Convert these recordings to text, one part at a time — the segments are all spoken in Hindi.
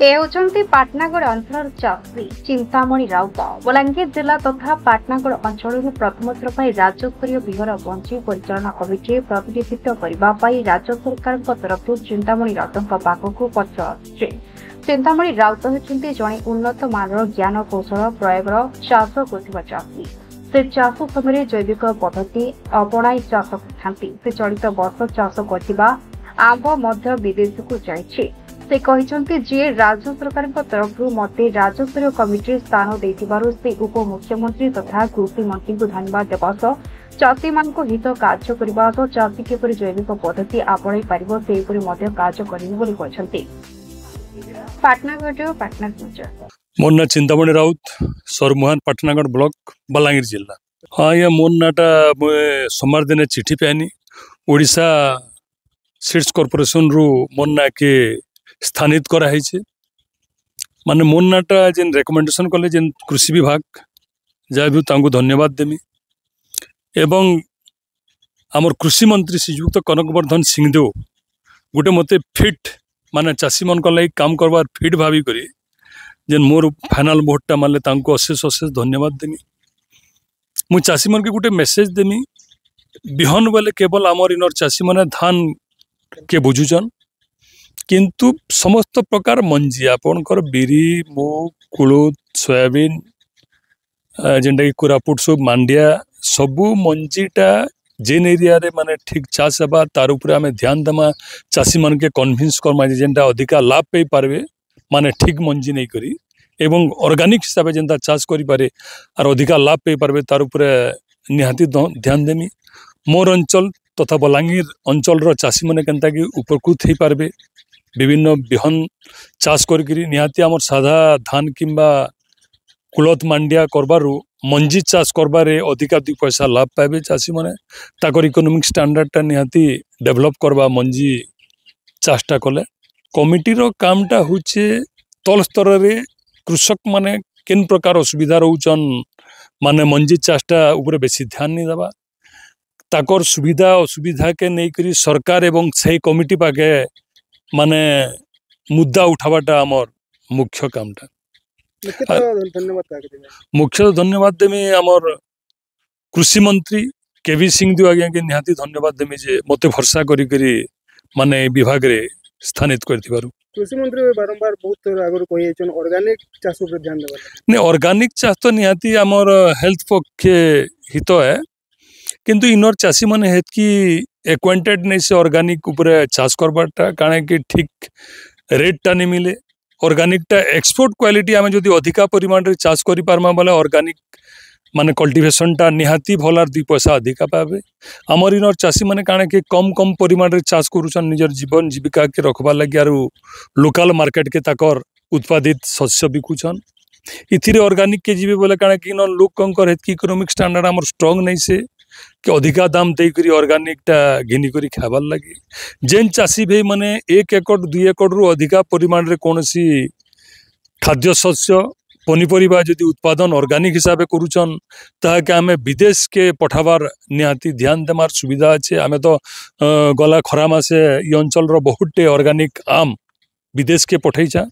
ए पाटनागढ़ अंचल चाषी चिंतामणि राउत बलांगीर जिला तथा पाटनागढ़ अंचल प्रथम थर पर राज्यस्तरीय बिहर बंची परिचालना कमिटी प्रतिनिधित्व करने राज्य सरकार तरफ चिंतामणि राउत पाखक पत्र आसी। चिंतामणि राउत होती जड़े उन्नत मानर ज्ञान कौशल प्रयोग चाष कर चाषी। से चाष समय जैविक पद्धति अपणाई चाष करते। से चलित वर्ष चाष कर आंब विदेश को जाइए। से कहते जे राज्य सरकार तरफ मते राज्यस्तरीय कमिटी स्थान देथिबारु से उपमुख्यमंत्री तथा कृषि मंत्री को धन्यवाद देवा सह चाषी मान हित कार्य करने सह चाषी किपरि जैविक पद्धति आपणाई पारिबो सेहिपरि मते कार्य करिबो बोली कहछन्ते। पाटनागढ़ पाटनागढ़ मोर ना चिंतामणि राउत सरमुहान पाटनागढ़ ब्लॉक बलांगीर जिला। हाँ ये मोर नाटा सोमवार दिन चिठी पानी ओडिशा सीड्स कॉर्पोरेशन रु मोर ना के स्थानित कराई माने मोर नाटा जेन रेकमेंडेशन कले जेन कृषि विभाग जहाँ भी तांको धन्यवाद देमी एवं आमर कृषि मंत्री श्रीयुक्त कनकवर्धन सिंहदेव गोटे मते फिट माने चाषी मन लगी काम करवार फिट भावी करी जेन मोर फाइनाल भोटा मानले तांको अशेष अशेष धन्यवाद देमी। मु चाषी मन के गोटे मेसेज देमी बिहन बोले केवल आमर इनर चाषी माने धान के बुझुचन किंतु समस्त प्रकार मंजी आपणकर बिरी मुग कुलुद सोयाबीन जेनटा कि कोरापुट सब मांडिया सबू मंजीटा जेन एरिया रे माने ठीक चाष हेबा तार उपरे आमे ध्यान देमा चाषी मन के कन्विंस करमा जेनटा अधिका लाभ पे पारबे माने ठीक मंजी नहीं करी एवं ऑर्गेनिक हिसाब से जेनता चाष करि पारे और अधिका लाभ पे पारबे तार उपरे निहाती ध्यान देमी। मोर अंचल तथा बलांगीर अंचल रो चाषी माने केनता कि उपकृत हो पारबे विभिन्न बिहन चाष करी निहाती आमर साधा धान किंबा कुलत मांडिया करबारु मंजी चाष करबारे अधिका दुई पैसा लाभ पाइबे चाषी माने ताकर इकोनॉमिक स्टैंडर्डटा निहाती डेवलप करबा मंजी चाषटा कले। कमिटी रो कामटा होचे तल स्तर रे कृषक माने केन प्रकार असुविधा रहउचन माने मंजी चाषटा ऊपर बेसी ध्यान नहीं देबा ताकर सुविधा असुविधा के नहीं करी सरकार एवं सही कमिटी पाके माने मुद्दा उठावाटा आमर मुख्य कामटा। मुख्य धन्यवाद देमी आमर कृषि मंत्री केवी सिंहदेव आज्ञा के निहाती धन्यवाद देमी जे मते भरसा करी करी माने विभाग रे स्थानित करथिबारु। कृषि मंत्री बारंबार बहुत आगर कहि ऑर्गेनिक चाष पर ध्यान देबा ने ऑर्गेनिक चाष तो निहाती आमर हेल्थ पक्षे हित है किंतु इनर चाषी माने हेत की एक्वांटेड नहीं से ऑर्गेनिक ऊपर चाष करबाटा काणे कि ठीक रेटटा नहीं मिले ऑर्गेनिकटा एक्सपोर्ट क्वालिटी आमे जदि अधिका परिमाण रे चाष करि पारमा बोले ऑर्गेनिक माने कल्टिवेशनटा निहाती भलार दुई पैसा अधिका पाबे। आमर इनर चाषी माने काणे कि कम कम परिमाण रे चाष करूछन निजर जीवन जीविका के रखबा लागि आरु लोकल मार्केट के ताकर उत्पादित शस्य बिकुछन इथिरे ऑर्गेनिक के जीवे बोले काणे कि इनर लोकंकर हेत की इकोनॉमिक स्टैंडर्ड आमर स्ट्रांग नहीं से कि अधिका दाम देकरी ऑर्गेनिकटा घिनी करी खाबार लगी जेन चाषी भाई माने 1 एकड़ 2 एकड़ रु अधिका परिमाण रे कोनसी खाद्य शस्य पनीपरिबा जदि उत्पादन ऑर्गेनिक हिसाब से करूछन ताके आमे विदेश के पठाबार निहाती ध्यान देमार सुविधा अच्छे। आमे तो गला खरा मासे ई अंचल रो बहुतटे ऑर्गेनिक आम विदेश के पठैछा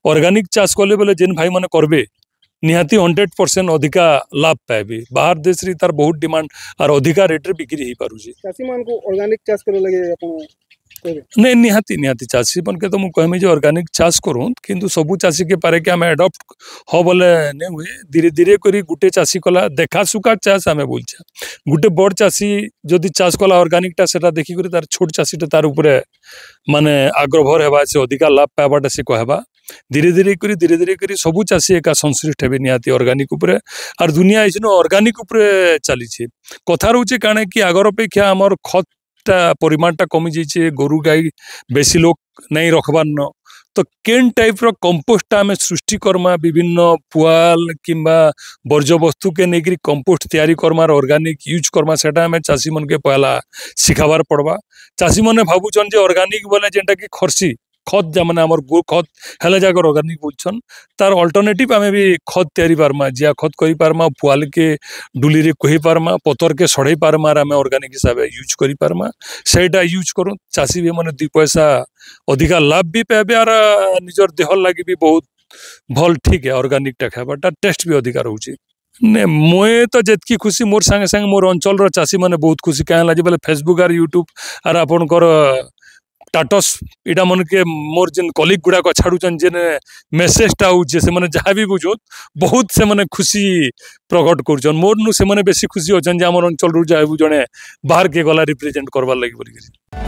ऑर्गेनिक चाष कले बोले जेन भाई माने करबे निहाती 100% अधिका लाभ पाइबे बाहर देश रे तार बहुत डिमांड और अधिका रेट रे बिक्री ही पारुची। चाषी मान को ऑर्गेनिक चाष करे लगे अपन नहीं निहाती निहाती चाषी मन के तो मु कहमी जे ऑर्गेनिक चाष करूँ किंतु सबू चाषी के पारे कि आमे एडॉप्ट हो बोले नहीं हुए धीरे धीरे करी गुटे चाषी कला देखा सुखा चाष आमे बोलछा गुटे बड़ चाषी जदि चाष कला ऑर्गेनिकटा सेटा देखि करी तार छोट चाषीटा तार ऊपर माने आग्रभर हेबा से अधिका लाभ पाबाटा से कहबा धीरे धीरे करी सबू चाषी एका संश्लिष्ट हेबे निहाती ऑर्गेनिक ऊपर और दुनिया इजनो ऑर्गेनिक ऊपर चली कथा रोचे काणे कि आगर अपेक्षा आमर खतटा परिमाणटा कमी जाइए गोरु गाई बेसी लोक नहीं रखबार न तो केन टाइप रो कंपोस्ट आमे सृष्टि करमा विभिन्न पुआल किंबा वर्ज्य वस्तु के नेकरी कंपोस्ट तैयारी करमार ऑर्गेनिक यूज करमा सेटा आमे चाषी मन के पहला सिखाबार पड़बा। चाषी मन भाबुचन जे ऑर्गेनिक बोले जेंटा कि खर्सी खत जमाने आमर गो खत हेले जाकर ऑर्गेनिक बुझछन तार अल्टरनेटिव आमे भी खत तैयारी पारमा जिया खत करि पारमा पुआल के डुली रे कहि पारमा पतर के सड़े पारमा आमे ऑर्गेनिक हिसाब यूज करि पारमा सेटा यूज करू चासी भी माने 2 पैसा अधिका लाभ भी पाबे और निजर देह लागि भी बहुत भल ठीक है ऑर्गेनिक टा खाबाटा टेस्ट भी अधिका रहउची ने मोए तो जेतकी खुशी मोर संगे संगे मोर अंचल रो चासी माने बहुत खुशी काहे लाजी बोले फेसबुक और यूट्यूब और आपन कर टाटस इटा मन के मोर जिन कलीग गुडा को छाडुचन जेने मेसेज टा जे से माने जहा भी बुझो बहुत से माने खुशी प्रकट करछन मोर नु से माने बेसी खुशी होचन जे हमर अंचल रु जाय जने बाहर के गला रिप्रेजेंट करबा लागि बोली